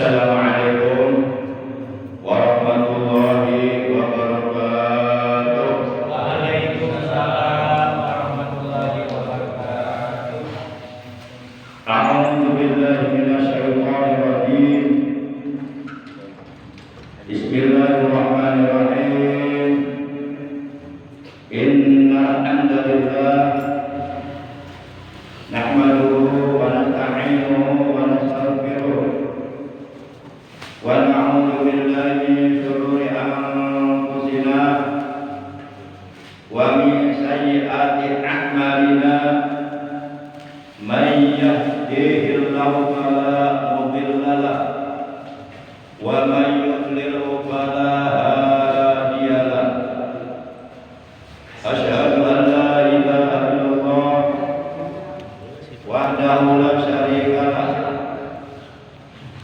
Assalamualaikum warahmatullahi wabarakatuh. Waalaikumsalam warahmatullahi wabarakatuh. A'udzu billahi minasyaitonir rajim. Bismillahirrahmanirrahim. Innal hamdalillah nahmaduhu wa nasta'inuhu wa nastaghfiruh wa na'udzu billahi min shururi anfusina wa min sayyiati a'malina. Man yahdihillahu fala mudilla lahu wa man yudlilhu fala hadiya lahu. Asyhadu an la ilaha illallah wahdahu la syarika lahu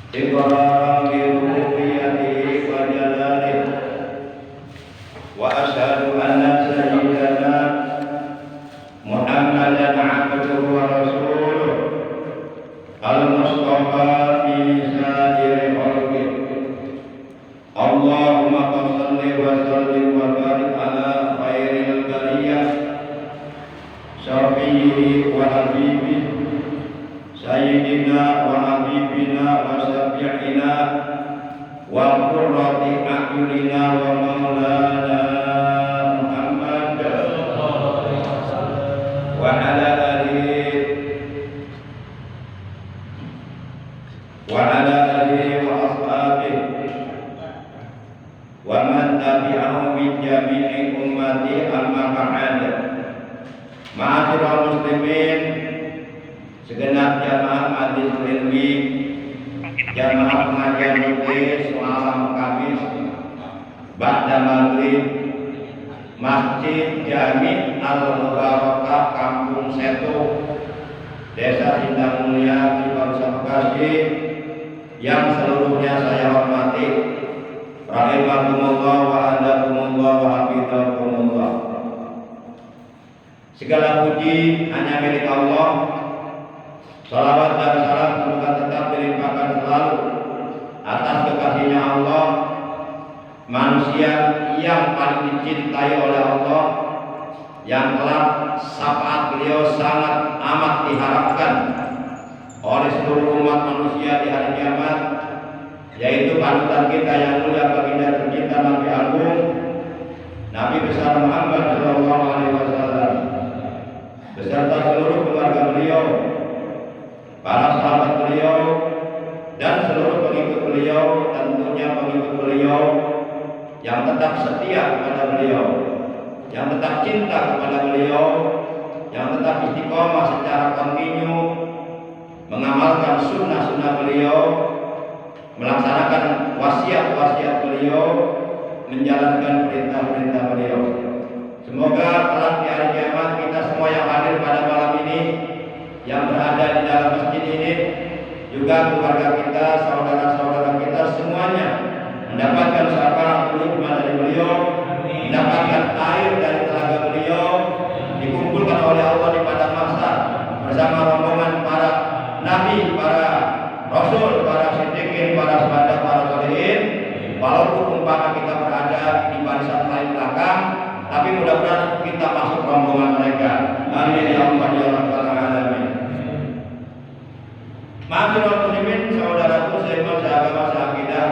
iqraran bi rububiyyatihi wa jalalihi wa asyhadu anna sayyidana Muhammadan abduhu wa rasuluh al-mustafa fi sa'iri khalqih. Allahumma shalli wa sallim wa barik ala khairil bariyah syafi'i wa habibi sayyidina wa habibina wa syafi'ina wa qurrati a'yunina wa maulana Muhammad wa ala alihi wa ashabihi wa man tabi'ahum min jami'i ummati amma ba'd. Ma'asyiral muslimin, segenap jamaah majelis ilmi, jamaah pengajian rutin malam Kamis ba'da maghrib, Masjid Jami' Al-Mubarakah Kampung Setu, Desa Sindang Mulia, Cibarusah, Bekasi, yang seluruhnya saya hormati. Rahimakumullah wa adakumullah wa hafizakumullah. Segala puji hanya milik Allah. Salawat dan salam semoga tetap dilimpahkan selalu atas kekasihnya Allah, manusia yang paling dicintai oleh Allah, yang telah syafaat beliau sangat amat diharapkan oleh seluruh umat manusia di hari kiamat, yaitu panutan kita yang mulia baginda tercinta Nabi Agung, Nabi besar Muhammad sallallahu alaihi wasallam, beserta seluruh keluarga beliau, para sahabat beliau, dan seluruh pengikut beliau, tentunya pengikut beliau yang tetap setia kepada beliau, yang tetap cinta kepada beliau, yang tetap istiqomah secara kontinu mengamalkan sunnah-sunnah beliau, melaksanakan wasiat-wasiat beliau, menjalankan perintah-perintah beliau. Semoga kelak di hari kiamat kita semua yang hadir pada malam ini, yang berada di dalam masjid ini, juga keluarga kita, saudara-saudara kita semuanya mendapatkan syafaat dari beliau, mendapatkan air dari telaga beliau, dikumpulkan oleh Allah di padang mahsyar bersama rombongan para nabi, para rasul, para siddiqin, para syuhada, para sholihin. Walaupun umpama kita berada di barisan paling belakang, tapi mudah-mudahan kita masuk rombongan mereka. Amin ya Allah ya rabbal alamin. Ma'asyiral muslimin, saudaraku seiman seagama seakidah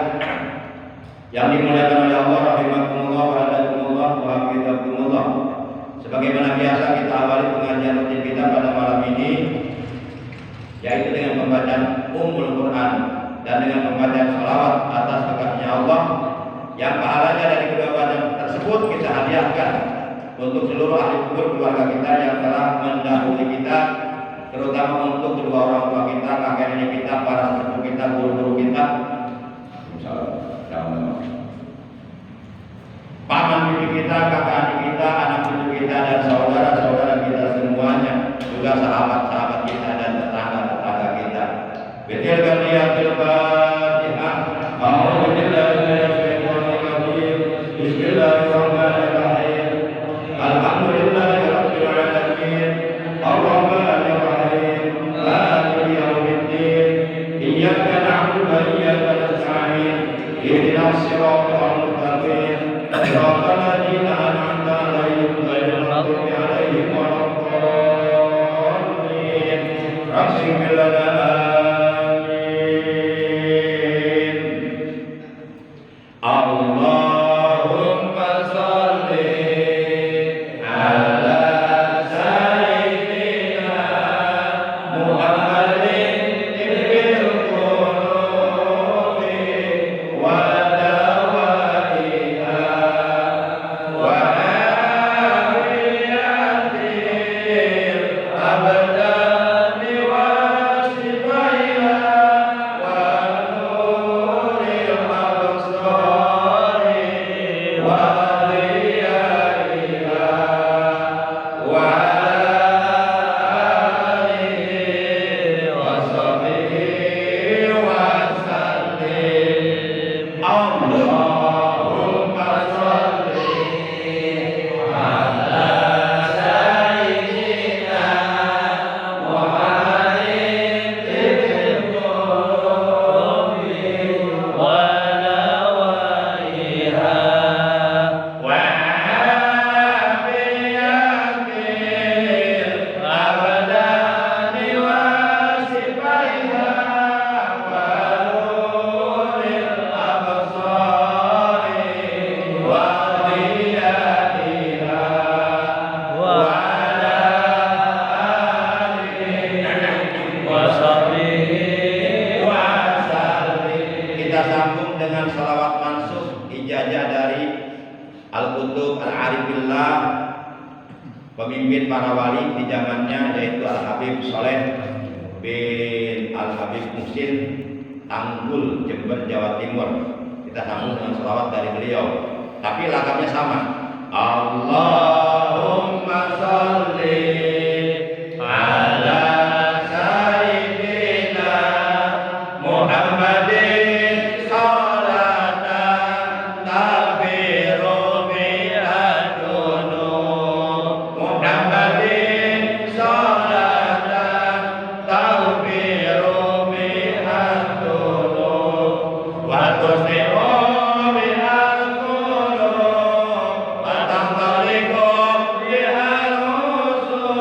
yang dimuliakan oleh Allah, rahimakumullah wa adakumullah wa hafizakumullah. Sebagaimana biasa kita awali pengajian rutin kita pada malam ini, yaitu dengan pembacaan Ummul Quran dan dengan pembacaan salawat atas kekasihnya Allah, yang pahalanya dari kedua bacaan tersebut kita hadiahkan untuk seluruh ahli kubur keluarga kita yang telah mendahului kita, terutama untuk kedua orang tua kita, kakek nenek kita, para sepupu kita, guru-guru kita, paman bibi kita, kakak adik kita, anak cucu kita, dan saudara-saudara kita semuanya, juga sahabat-sahabat kita dan tetangga-tetangga kita. Betul kan ya Al-Fatihah. A'udzu billahi minasyaitonir rajim. Bismillahirrahmanirrahim. Alhamdulillahirabbil alamin. Arrahmanir rahim. Maliki yaumiddin. إياك نعبد وإياك نستعين اهدنا الصراط المستقيم صراط الذين أنعمت عليهم غير المغضوب عليهم ولا الضالين اغفر لنا آمين اللهم صل على سيدنا محمد طب القلوب ودوائها وعافية الأبدان وشفائها ونور الأبصار وضيائها وعلى آله وصحبه وسلم اللهم صل على سيدنا محمد طب القلوب ودوائها وعافية الأبدان وشفائها ونور الأبصار وضيائها وعلى آله وصحبه وسلم. Kita sambung dengan salawat mansuh ijazah dari Al-Qutub Al-Arifillah, pemimpin para wali di zamannya, yaitu Al-Habib Soleh bin Al-Habib Muhsin, Tanggul, Jember, Jawa Timur. Kita sambung dengan salawat dari beliau, tapi lagapnya sama. Allahumma sholli ala sayyidina Muhammadin sholatan taghfiru biha dunub Muhammadin sholatan taghfiru biha dunub wa tuslimu biha al-qulub wa tanṭaliqu biha al-usul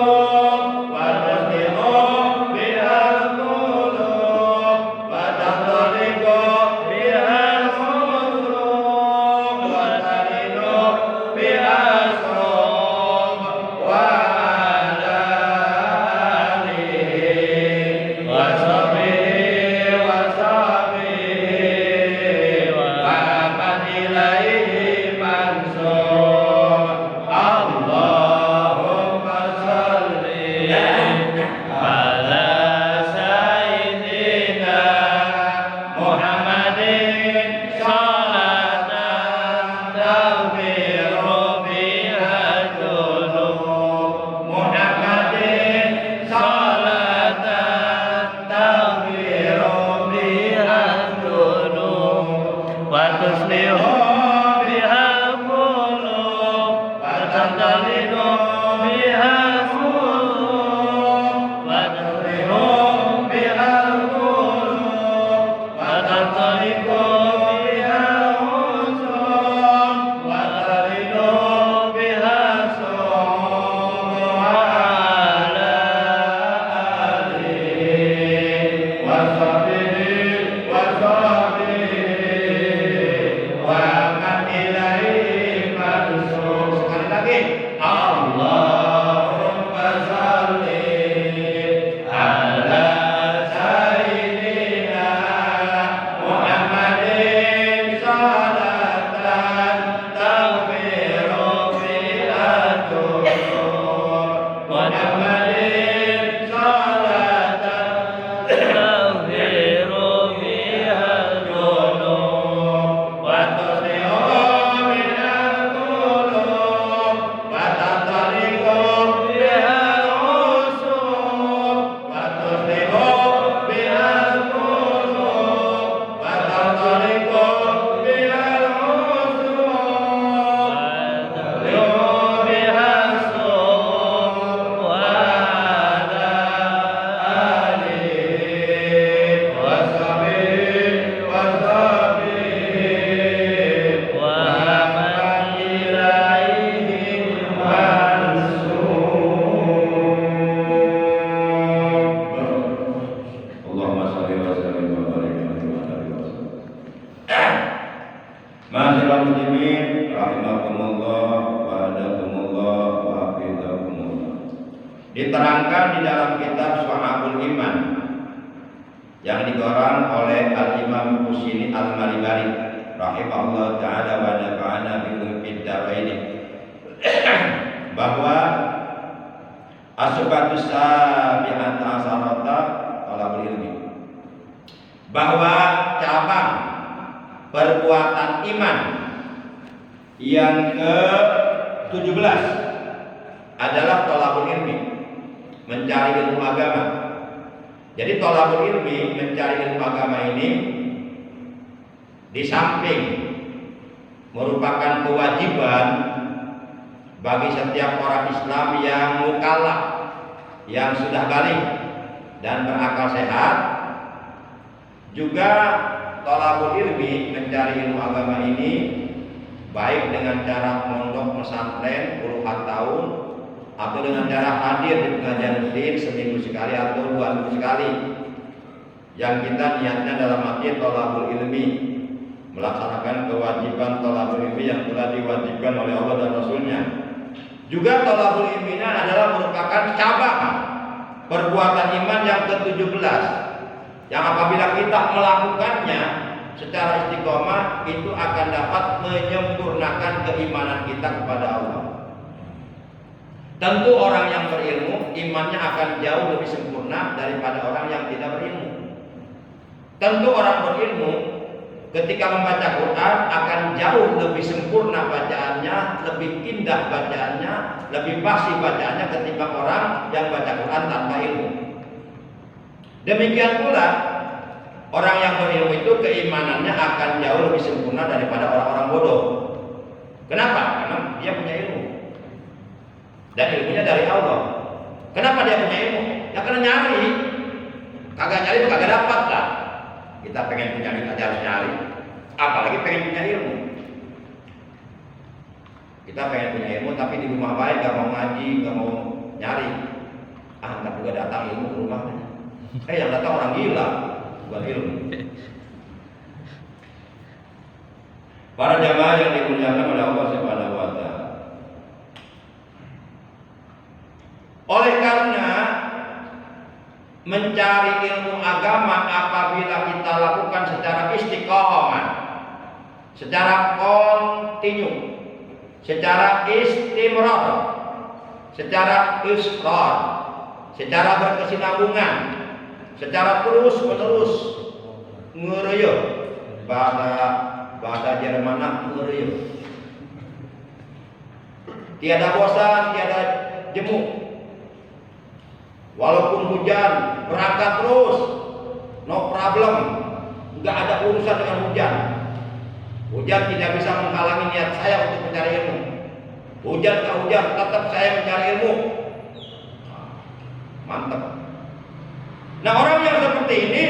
sholli wa sallim wa barik alaihi wa alihi wasallam. Ma'asyiral muslimin rahimakumullah wa hadakumullah wa hafizakumullah. Diterangkan di dalam kitab Syu'abul Iman yang dikarang oleh Al-Imam Husini Al-Malibari rahimahullah ta'ala wa nafa'ana bihum fid dharain bahwa asbatus sabi'ata asharata talabul ilmi, bahwa cabang perbuatan iman yang ke-17 adalah talabul ilmi, mencari ilmu agama. Jadi talabul ilmi, mencari ilmu agama ini di samping merupakan kewajiban bagi setiap orang Islam yang mukallaf, yang sudah balik dan berakal sehat, juga talabul ilmi, mencari ilmu agama ini baik dengan cara mondok pesantren puluhan tahun atau dengan cara hadir di pengajian rutin seminggu sekali atau 2 minggu sekali, yang kita niatnya dalam arti talabul ilmi, melaksanakan kewajiban talabul ilmi yang telah diwajibkan oleh Allah dan Rasulnya. Juga talabul ilmi adalah merupakan cabang perbuatan iman yang ke-17 yang apabila kita melakukannya secara istiqomah itu akan dapat menyempurnakan keimanan kita kepada Allah. Tentu orang yang berilmu imannya akan jauh lebih sempurna daripada orang yang tidak berilmu. Tentu orang berilmu ketika membaca Quran akan jauh lebih sempurna bacaannya, lebih indah bacaannya, lebih fasih bacaannya ketimbang orang yang baca Quran tanpa ilmu. Demikian pula orang yang berilmu itu keimanannya akan jauh lebih sempurna daripada orang-orang bodoh. Kenapa? Karena dia punya ilmu. Dan ilmunya dari Allah. Kenapa dia punya ilmu? Ya karena nyari. Kagak nyari itu kagak dapat lah. Kita pengen punya ilmu aja harus nyari. Apalagi pengen punya ilmu. Kita pengen punya ilmu tapi di rumah baik, gak mau ngaji, gak mau nyari. Ntar juga datang ilmu ke rumahnya. Yang datang orang gila, bukan ilmu. Para jamaah yang dimuliakan oleh Allah Subhanahu wa Ta'ala. Oleh karena mencari ilmu agama apabila kita lakukan secara istiqomah, secara kontinu, secara istimrar, secara israr, secara berkesinambungan, secara terus menerus ngereyeuh, bahasa Jerman ngereyeuh, tiada bosan, tiada jemu. Walaupun hujan, berangkat terus, no problem, nggak ada urusan dengan hujan. Hujan tidak bisa menghalangi niat saya untuk mencari ilmu. Hujan tak hujan, tetap saya mencari ilmu. Mantap. Nah, orang yang seperti ini,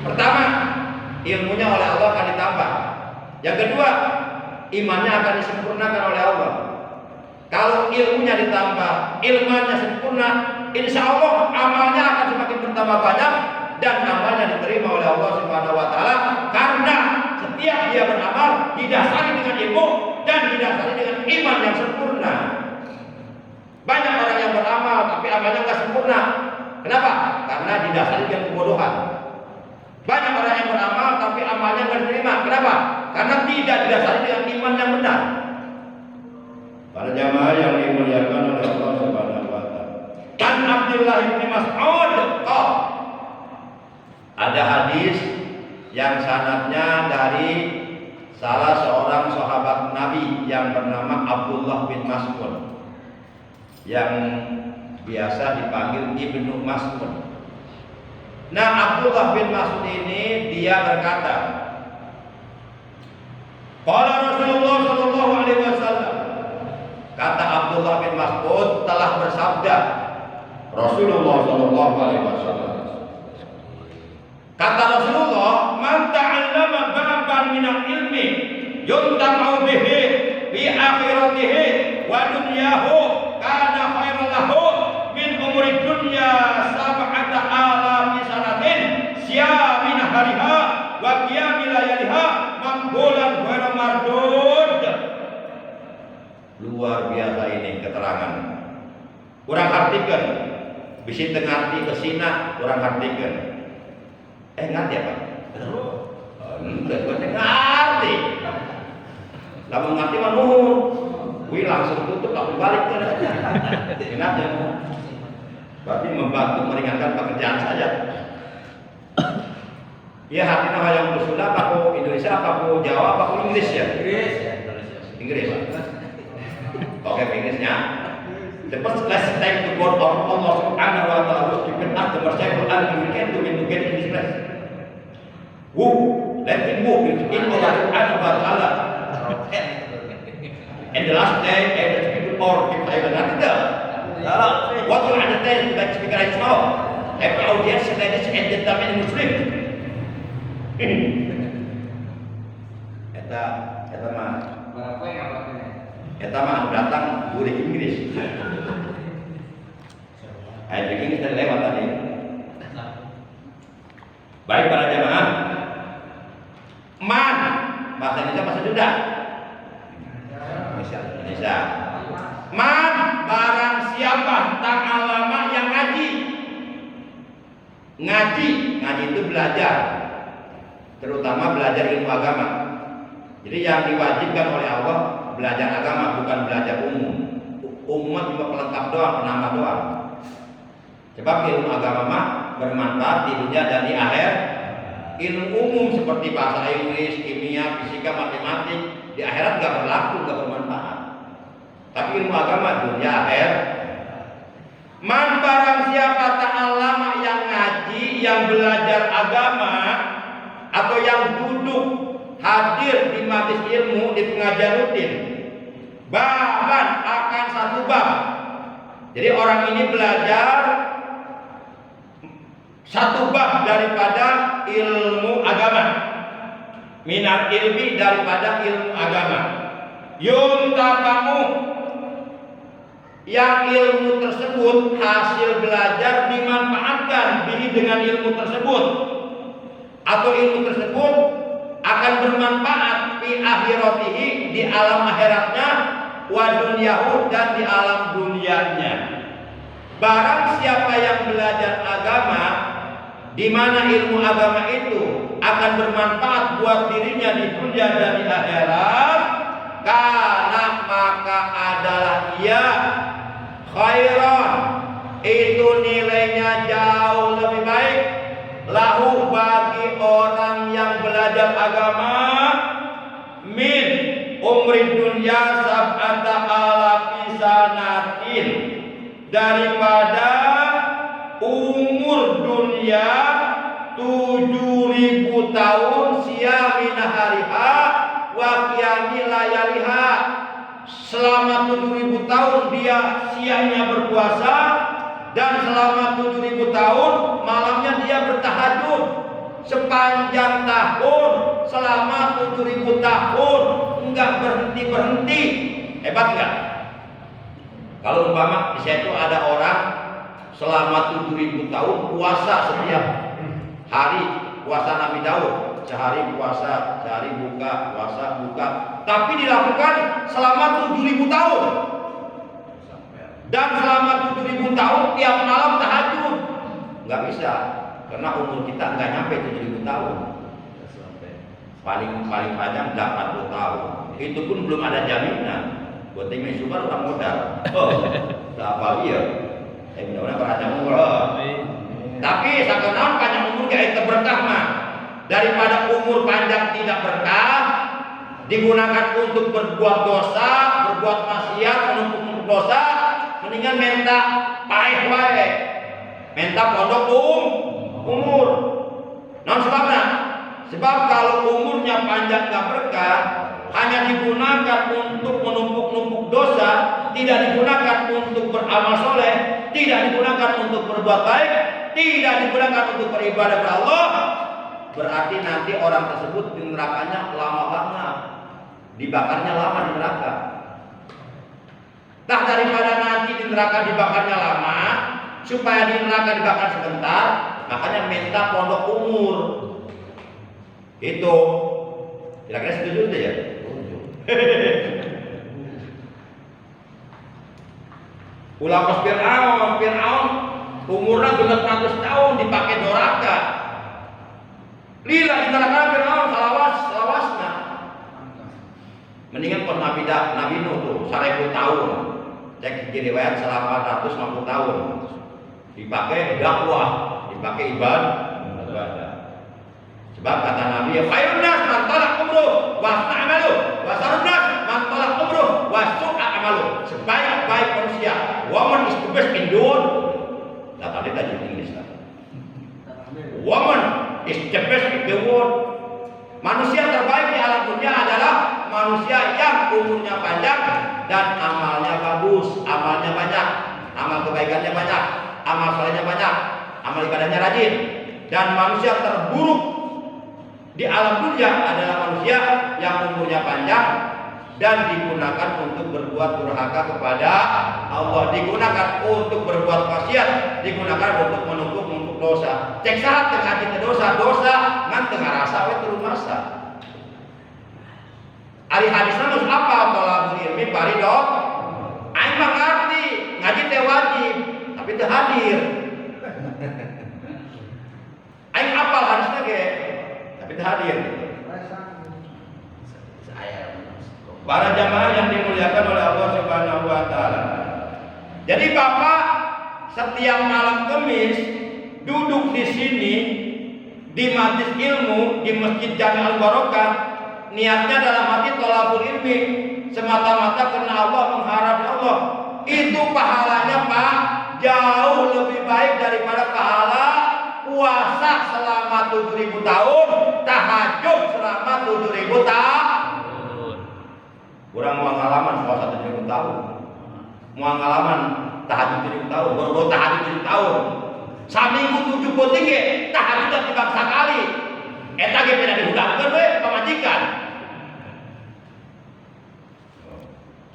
pertama, ilmunya oleh Allah akan ditambah. Yang kedua, imannya akan disempurnakan oleh Allah. Kalau ilmunya ditambah, ilmunya sempurna, insya Allah amalnya akan semakin bertambah banyak dan amalnya diterima oleh Allah Subhanahu wa Ta'ala, karena setiap dia beramal didasari dengan ilmu dan didasari dengan iman yang sempurna. Banyak orang yang beramal tapi amalnya nggak sempurna. Kenapa? Karena didasari dengan kebodohan. Banyak orang yang beramal tapi amalnya nggak diterima. Kenapa? Karena tidak didasari dengan iman yang benar. Para jamaah yang dimuliakan oleh Allah Subhanahu wa Ta'ala. Kan Abdullah bin Mas'ud, ada hadis yang sanadnya dari salah seorang sahabat Nabi yang bernama Abdullah bin Mas'ud, yang biasa dipanggil Ibnu Mas'ud. Nah, Abdullah bin Mas'ud ini dia berkata, qala Rasulullah sallallahu alaihi wasallam, kata Abdullah bin Mas'ud telah bersabda Rasulullah sallallahu alaihi wasallam. Kata Rasulullah, "Man ta'allama baban minal ilmi yuntafa'u bihi fi akhiratihi wa dunyahu kana khairan lahu min umuri dunya sab'ata alafi sanah." luar biasa ini keterangan. Kurang artikan, bisa ngerti kesina, kurang artikan. Ngerti apa? Enggak, gue ngerti. Lalu ngerti mah nuhun, gue langsung tutup, langsung balik ke. Kenapa? Berarti membantu meringankan pekerjaan saja. Ya hatinya yang bersunda, apa Indonesia, apa Jawa, apa Inggris ya? Inggris. Oke, Inggrisnya. The first lesson time to God of Allah Subhanahu wa Ta'ala was given us the merciful and we can do in this place. Who? Let him move in Allah Subhanahu wa Ta'ala. And the last day, and the people or if I will not tell. What you understand that speaker right now? Happy audience, ladies and gentlemen Muslim. Eta mah datang dari Inggris. Ayat Inggris tadi lewat tadi. Baik para jamaah. Man, bahasa Indonesia bahasa Sunda. Indonesia. Man, barang siapa ta'alama yang ngaji. Ngaji itu belajar. Terutama belajar ilmu agama. Jadi yang diwajibkan oleh Allah belajar agama, bukan belajar umum. Umum cuma pelengkap doang, penambah doang. Sebab ilmu agama mah bermanfaat di dunia dan di akhir. Ilmu umum seperti bahasa Inggris, kimia, fisika, matematik di akhirat nggak berlaku, nggak bermanfaat. Tapi ilmu agama dunia akhir. Man barang siapa ta'alama yang ngaji, yang belajar agama atau yang duduk hadir di majelis ilmu di pengajian rutin, bahkan akan satu bab. Jadi orang ini belajar satu bab daripada ilmu agama, minat ilmi daripada ilmu agama. Yuntafamu, yang ilmu tersebut hasil belajar dimanfaatkan dengan ilmu tersebut, atau ilmu tersebut akan bermanfaat di akhiratihi, di alam akhiratnya, wa dunyahu, dan di alam dunianya. Barang siapa yang belajar agama, di mana ilmu agama itu akan bermanfaat buat dirinya di dunia dan di akhirat, karena maka adalah ia khairan, itu nilainya jauh lebih baik, lahu bagi orang yang belajar agama, min umri dunya sab'ata alafi sanatin, daripada umur dunia 7.000 tahun, siyamina hariha wa qiyami layaliha, selama 7.000 tahun dia siangnya berpuasa, dan selama 7.000 tahun malamnya dia bertahajud. Sepanjang tahun, selama 7.000 tahun enggak berhenti. Hebat enggak? Kalau umpama di situ ada orang selama 7.000 tahun puasa setiap hari, puasa Nabi Daud, sehari puasa, sehari buka, puasa buka, tapi dilakukan selama 7.000 tahun. Dan selama 7.000 tahun tiap malam tahajud. Nggak bisa, karena umur kita nggak nyampe 7.000 tahun. Paling panjang 80 tahun. Itu pun belum ada jaminan. Buat tim super orang modal. Apa dia? Mudah-mudahan panjang umur. Tapi sekarang panjang umur gak itu berkah mah. Daripada umur panjang tidak berkah, digunakan untuk berbuat dosa, berbuat maksiat, menumpuk dosa, mendingan minta paeh wae, minta pondok umur. Nah sebabnya, sebab kalau umurnya panjang gak berkah, hanya digunakan untuk menumpuk-numpuk dosa, tidak digunakan untuk beramal soleh, tidak digunakan untuk berbuat baik, tidak digunakan untuk beribadah kepada Allah, berarti nanti orang tersebut di nerakanya lama banget, dibakarnya lama di neraka. Nah daripada nanti di neraka dibakarnya lama, supaya di neraka dibakar sebentar, makanya minta pondok umur. Itu kira-kira setuju ya? Ulah pas Fir'aun umurna 600 tahun dipakai doraka. Lila di neraka Fir'aun salawasna. Mendingan pas Nabi Nuh tuh 1000 tahun. Cek di riwayat 850 tahun. Dipakai dakwah, dipakai ibadah. Sebab kata Nabi, khairun nas man talaq umruh wa amalu wa sarun nas man talaq umruh wa su'a amalu. Sebaik-baik manusia, woman is the best in dunia. Nah, tadi Inggris. Woman is the best in the world. Manusia terbaik di alam dunia adalah manusia yang umurnya panjang dan amalnya bagus, amalnya banyak, amal kebaikannya banyak, amal salehnya banyak, amal ibadahnya rajin. Dan manusia terburuk di alam dunia adalah manusia yang umurnya panjang dan digunakan untuk berbuat durhaka kepada Allah, digunakan untuk berbuat maksiat, digunakan untuk menumpuk dosa. Cek saat tengah kita dosa ngan tengah rasa we teu masa. Ari hadisna geus apa tolabul ilmi paridok. Aing mah ngarti, ngaji teh wajib, tapi teu hadir. Aing apal hadisna ge, tapi teu hadir. Para jamaah yang dimuliakan oleh Allah Subhanahu wa taala. Jadi Bapak setiap malam Kamis duduk di sini di majelis ilmu di Masjid Jami' Al-Barokah, niatnya dalam hati thalabul ilmi semata-mata karena Allah, mengharap Allah. Itu pahalanya Pak jauh lebih baik daripada pahala puasa selama 7.000 tahun, tahajud selama 7.000 tahun. Kurang mau ngalaman puasa 7.000 tahun. Mau ngalaman tahajud 7.000 tahun, baru tahajud 7 tahun. Saminggu 7 putih ge tahajud tiba sakali. Eta ge beda dihudangkeun we pamajikan.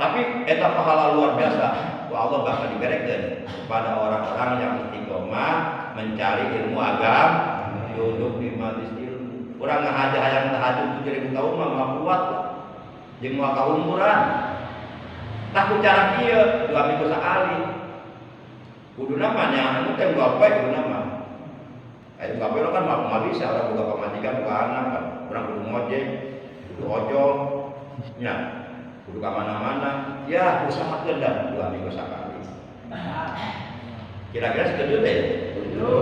Tapi eta pahala luar biasa. Allah bakal diberekeun kepada orang-orang yang istiqomah mencari ilmu agama, duduk di majelis ilmu. Urang ngahaja hayang tahajud 7.000 tahun mah kuat. Jeung moal kaumuran. Tah ku cara kieu 2 minggu sakali. Kuduna mah nyaman teh gawe kuduna mah. Ayo gawe kan mah bisa orang buka pamajikan buka anak kan. Urang kudu ngojek, kudu ojol. Nya. Kudu ka mana-mana. Ya usahakeun dah 2 minggu sakali. Kira-kira setuju teh? Setuju.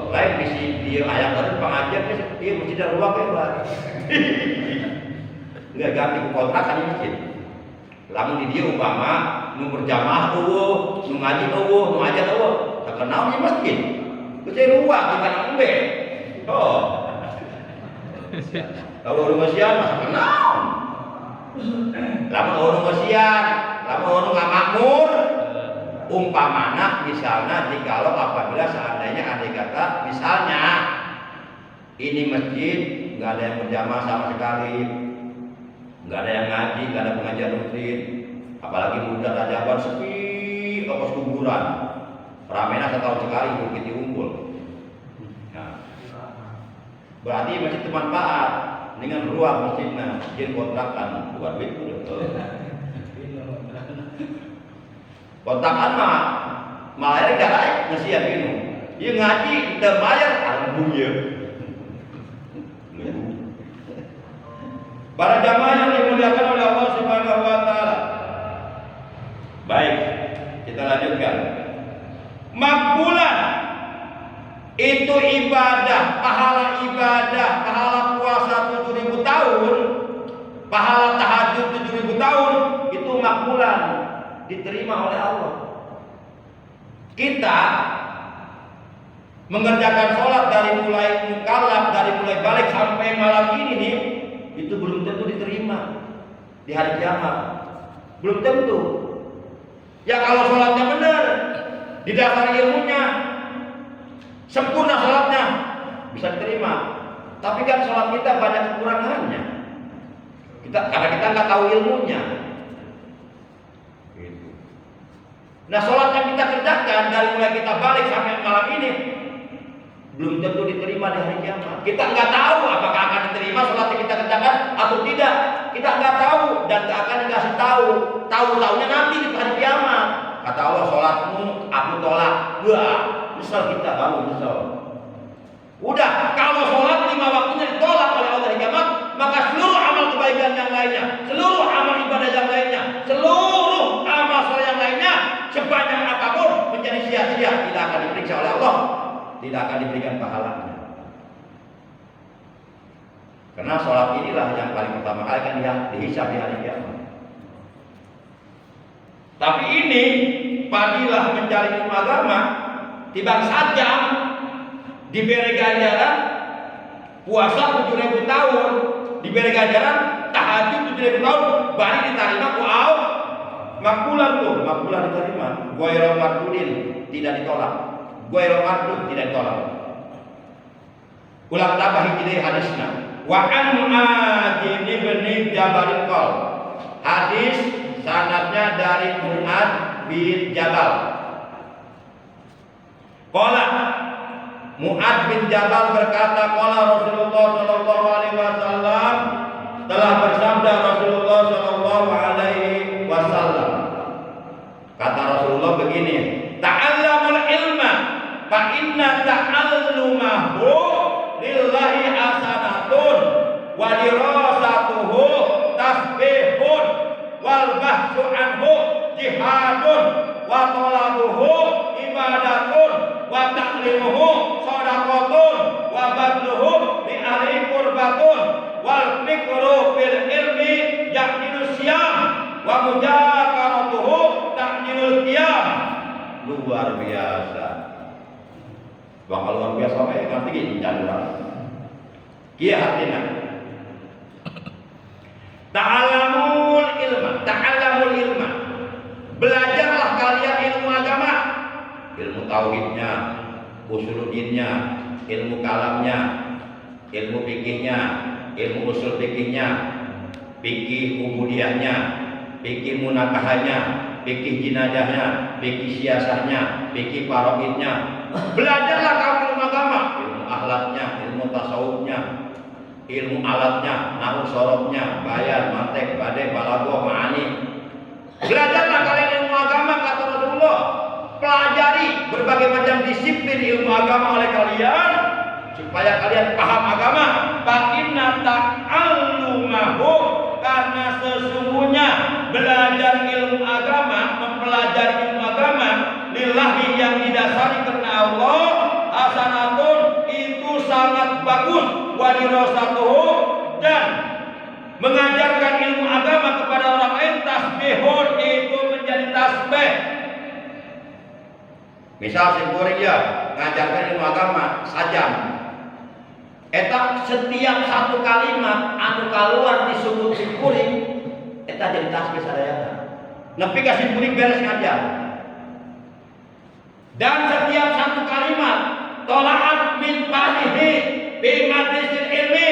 Lain bisi dieu aya keur pangajian teh ieu masjid ruang teh Pak. Enggak ganti kontrakan di masjid. Lamun di dia umpama nu berjamaah eueuh, nu ngaji eueuh, nu ajan eueuh, terkenal di masjid. Geus ruang di kana umbe. Oh. Kalau urang masian mah terkenal. Lamun urang masian, lamun urang ngamakmur, umpamana misalnya jikalau apabila seandainya andai kata misalnya ini masjid enggak ada yang berjamaah sama sekali. Enggak ada yang ngaji, enggak ada pengajian rutin, apalagi bulan Rajaban sepi, kos kuburan, ramena setahun sekali bukit diunggul. Nah, berarti masjid bermanfaat, dengan ruang masjidnya, jadi kontrakan, buat duit udah. Kontrakan mah, malah enggak lain ngesian minum, dia ngaji, kita bayar, alhamdulillah. Para jamaah yang dimuliakan oleh Allah Subhanahu wa taala. Baik, kita lanjutkan. Makbulan itu ibadah, pahala puasa 7.000 tahun, pahala tahajud 7.000 tahun itu makbulan, diterima oleh Allah. Kita mengerjakan sholat dari mulai mukallaf, dari mulai balik sampai malam ini nih, itu belum tentu diterima di hari kiamat. Belum tentu. Ya kalau sholatnya benar, didasari ilmunya, sempurna sholatnya, bisa diterima. Tapi kan sholat kita banyak kekurangannya. Karena kita nggak tahu ilmunya. Gitu. Nah sholat yang kita kerjakan dari mulai kita balik sampai malam ini belum tentu diterima di hari kiamat. Kita nggak tahu apakah akan diterima sholat yang kita kerjakan atau tidak. Kita nggak tahu dan nggak akan dikasih tahu. Tahu-tahunya nanti di hari kiamat. Kata Allah, sholatmu aku tolak. Wah, nyesel kita, baru nyesel. Udah, kalau sholat 5 waktunya ditolak oleh Allah di kiamat, maka seluruh amal kebaikan yang lainnya, seluruh amal ibadah yang lainnya, seluruh amal soleh yang lainnya, sebanyak apapun menjadi sia-sia, tidak akan diperiksa oleh Allah, tidak akan diberikan pahalanya. Karena sholat inilah yang paling pertama kali kan dihisab di hari kiamat. Tapi ini fadilah mencari ilmu agama timbang sajam diberi ganjaran puasa 7.000 tahun, diberi ganjaran tahajud 7.000 tahun, balik diterima kuau makbulan tuh, makbulan diterima, goiro mardudin tidak ditolak, goiro mardud tidak ditolak. Ulang tambah hijri hadisnya. Wa an Mu'adz bin Jabal qol. Hadis sanadnya dari Mu'adz bin Jabal. Qala Mu'adz bin Jabal berkata, qala Rasulullah sallallahu alaihi wasallam, telah bersabda Rasulullah sallallahu alaihi wasallam. Kata Rasulullah begini, ta'allamul ilma fa inna ta'allumahu lillahi hasanatun wa dirasatuhu tasbihun wal bahsu anhu jihadun wa talabuhu ibadatun wa ta'limuhu shadaqatun wa badluhu li ahli qurbatun wal fikru fil ilmi yaqinu siyam wa mujakaratuhu ta'jilul qiyam. Luar biasa. Bakal luar biasa kayak nanti gini jangan. Kia artinya ta'allamul ilma. Belajarlah kalian ilmu agama, ilmu tauhidnya, usuluddinnya, ilmu kalamnya, ilmu fikihnya, ilmu usul fikihnya, fikih ubudiyahnya, fikih munakahanya, fikih jinajahnya, fikih siasahnya, fikih faraidnya. Belajarlah kamu ilmu agama, ilmu akhlaknya, ilmu tasawufnya, ilmu alatnya, nahwu sorofnya, bayan, mantek, badai, balaghah, ma'ani. Belajarlah kalian ilmu agama, kata Rasulullah. Pelajari berbagai macam disiplin ilmu agama oleh kalian supaya kalian paham agama. Fa inna ta'allumahu, karena sesungguhnya belajar ilmu agama, mempelajari ilmu agama lillahi yang didasari karena Allah, hasanatun itu sangat bagus, wa dirasatuhu, dan mengajarkan ilmu agama kepada orang lain, tasbihun itu menjadi tasbih. Misal simpuring ya, ngajarkan ilmu agama sajam. Eta setiap satu kalimat anu keluar disebut simpuring, eta jadi tasbih sadayana. Nepi ka simpuring beres ngajar. Dan setiap satu kalimat tola'at min fahmihi bi majlisil ilmi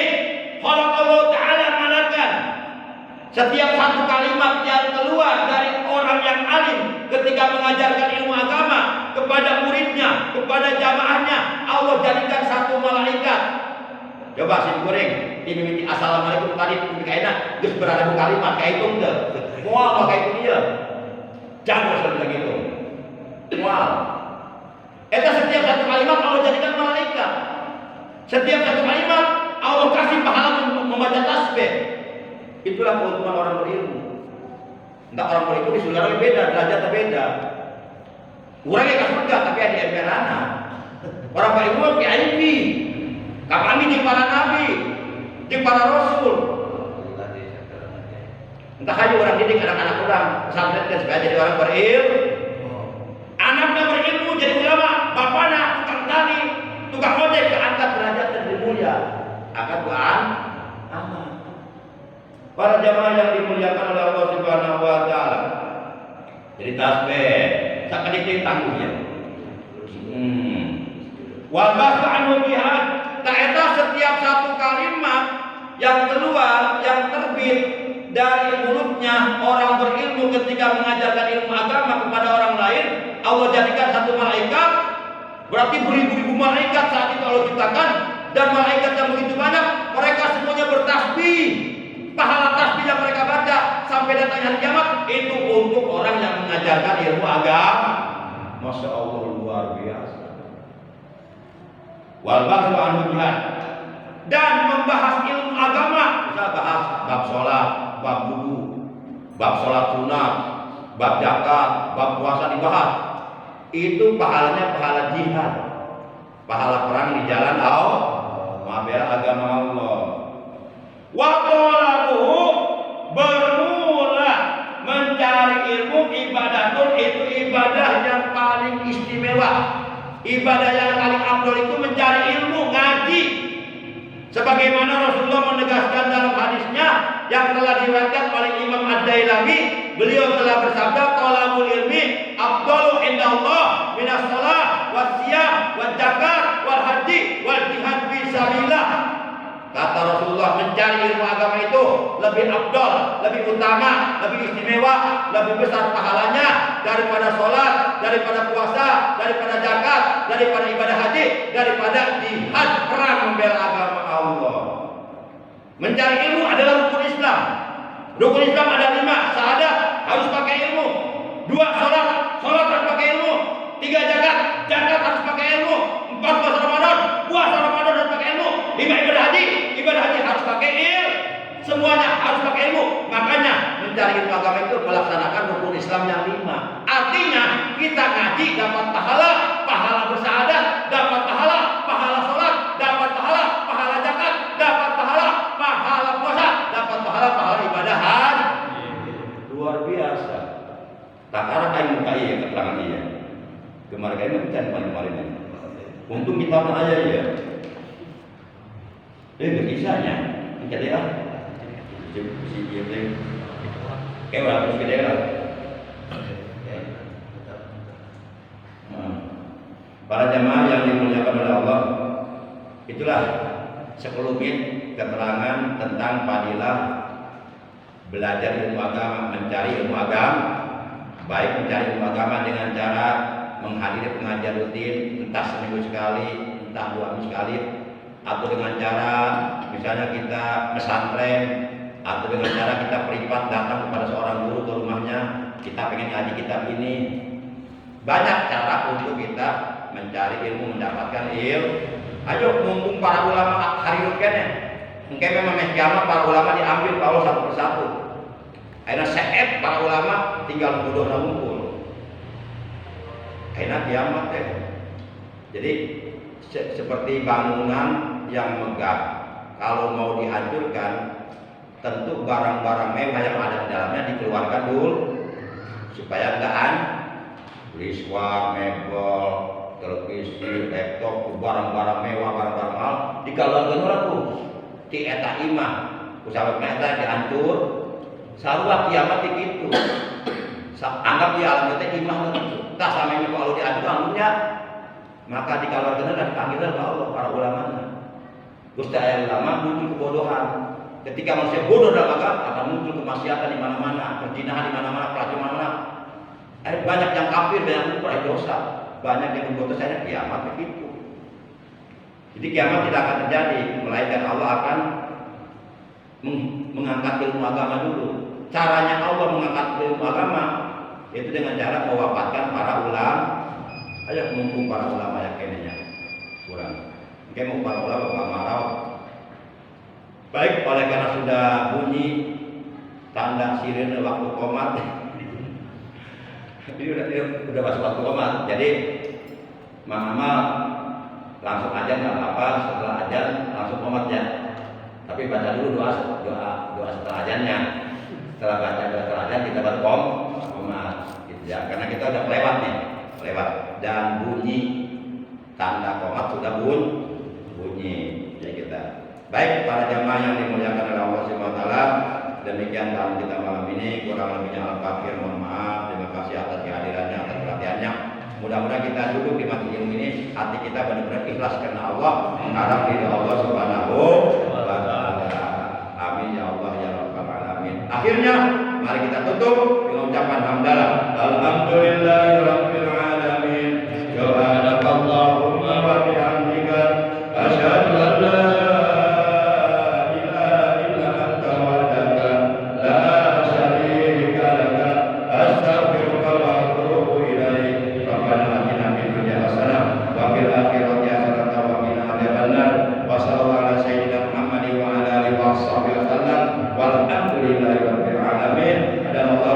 khalaqallahu ta'ala malakan. Setiap satu kalimat yang keluar dari orang yang alim ketika mengajarkan ilmu agama kepada muridnya, kepada jamaahnya, Allah jadikan satu malaikat. Coba simpuring, dimimiti assalamualaikum tadi dikaina geus berada kalimat kayak itu teu. Moal kayak itu dia. Jago seperti gitu. Moal. Eta setiap satu kalimat Allah jadikan malaikat. Setiap satu kalimat Allah kasih pahala untuk membaca tasbih. Itulah keuntungan orang berilmu. Entah orang berilmu di surga beda, derajatnya beda. Urangnya ka surga tapi ada emberana. Orang berilmu VIP. Kami di para nabi, di para rasul. Entah aja orang didik anak-anak orang pesantren kan supaya jadi orang berilmu. Anaknya berilmu jadi ulama, bapaknya tukang tani, tukang ojek, keangkat derajat dan mulia. Akan Tuhan aman. Para jamaah yang dimuliakan oleh Allah Subhanahu wa taala. Jadi tasbih, sakadikting tangguhnya. Wal bahsu anhu jihad. Taeta setiap satu kalimat yang keluar, yang terbit dari mulutnya orang berilmu ketika mengajarkan ilmu agama kepada orang lain, Allah jadikan satu malaikat. Berarti beribu-ribu malaikat saat itu Allah ciptakan, dan malaikat yang begitu banyak, mereka semuanya bertasbih. Pahala tasbih yang mereka baca sampai datang hari kiamat itu untuk orang yang mengajarkan mengajarkan ilmu agama. Masya Allah, luar biasa. Wal bahsu anhu jihad, dan membahas ilmu agama. Kita bahas bab sholat, bab wudu, bab sholat sunat, bab zakat, bab puasa dibahas. Itu pahalanya pahala jihad, pahala perang di jalan Allah, membela agama Allah. Wa talabuhu, bermula mencari ilmu ibadatun, itu ibadah yang paling istimewa. Ibadah yang paling afdal itu mencari ilmu, ngaji. Sebagaimana Rasulullah menegaskan dalam hadisnya yang telah diriwayatkan oleh Imam Ad-Dailami, beliau telah bersabda, talabul ilmi afdalu indallah minas shalah wasiyam wal zakat wal haji wal jihad fi sabilillah. Kata Rasulullah, mencari ilmu agama itu lebih afdal, lebih utama, lebih istimewa, lebih besar pahalanya daripada sholat, daripada puasa, daripada zakat, daripada ibadah haji, daripada jihad perang membela agama Allah. Mencari ilmu adalah rukun Islam. Rukun Islam ada 5. Syahadat, harus pakai ilmu. 2, sholat harus pakai ilmu. 3, zakat harus pakai ilmu. 4, puasa Ramadan harus pakai ilmu. 5, ibadah haji harus pakai ilmu. Semuanya harus pakai ilmu. Makanya mencari ilmu agama itu melaksanakan rukun Islam yang 5. Artinya kita ngaji dapat pahala bersyahadat, dapat pahala sholat, dapat pahala zakat, dapat pahala puasa, dapat pahala ibadah haji. Luar biasa. Takara kain muka iya keterangan iya. Kemarin kain bukan kemarin. Untung kita aja ya. Kisahnya, jadi si dia beli, kayak orang gede lah. Para jemaah yang dimuliakan oleh Allah, itulah sekelumit keterangan tentang fadilah belajar ilmu agama, mencari ilmu agama. Baik mencari ilmu agama dengan cara menghadiri pengajian rutin, entah seminggu sekali, entah 2 minggu sekali, atau dengan cara misalnya kita pesantren, atau dengan cara kita privat datang kepada seorang guru ke rumahnya, kita pengen ngaji kitab ini. Banyak cara untuk kita mencari ilmu, mendapatkan ilmu. Ayo, mumpung para ulama hari rukenya, mungkin memang kiamat para ulama diambil kalau satu persatu. Akhirnya seet para ulama tinggal bodoh dan ngumpul. Akhirnya kiamat ya. Jadi seperti bangunan yang megah, kalau mau dihancurkan, tentu barang-barang mewah yang ada di dalamnya dikeluarkan dulu supaya enggak riswa, mebel, televisi, laptop, barang-barang mewah, barang-barang mahal dikeluarkan orang tuh di eta imah, usaha meta dihancur, sarua kiamat gitu. Anggap di alam kita imah itu, tak sama ini kalau dihancur anunya, maka dikeluarkan dan dipanggil oleh Allah para ulama. Gusti ayat ulama muncul kebodohan. Ketika manusia bodoh dalam agama akan muncul kemaksiatan di mana-mana, perzinahan di mana-mana, pelacur di mana-mana. Banyak yang kafir, banyak yang kufur, dosa. Banyak yang berbuat dosa, kiamat begitu. Jadi kiamat tidak akan terjadi, melainkan Allah akan mengangkat ilmu agama dulu. Caranya Allah mengangkat ilmu agama itu dengan cara mewafatkan para ulama. Ayo mumpung para ulama yang kayaknya kurang. Mungkin mau para ulama marah. Baik, oleh karena sudah bunyi tanda sirene waktu qomat. Ini udah masuk waktu qomat. Jadi mama langsung aja nggak apa-apa, setelah ajan langsung qomat ya. Tapi baca dulu doa setelah ajannya. Setelah baca doa setelah ajan kita baru qomat. Gitu ya. Karena kita udah lewat dan bunyi tanda qomat sudah bunyi ya kita. Baik para jamaah yang dimuliakan oleh Allah Subhanahu wa taala, demikian tamu kita malam ini, kurang lebihnya al-fakir, mohon maaf. Terima kasih atas kehadirannya, atas perhatiannya. Mudah-mudahan kita duduk di majelis ilmu ini, hati kita benar-benar ikhlas karena Allah, mengharap ridha Allah Subhanahu wa taala. Amin ya Allah ya rabbal alamin. Akhirnya mari kita tutup dengan ucapan hamdalah. Alhamdulillahirabbil alamin. Subhanakallahumma wa bihamdika asyhadu an la أستغفرك wasallam walhamdulillahi rabbil alamin. Ada Allah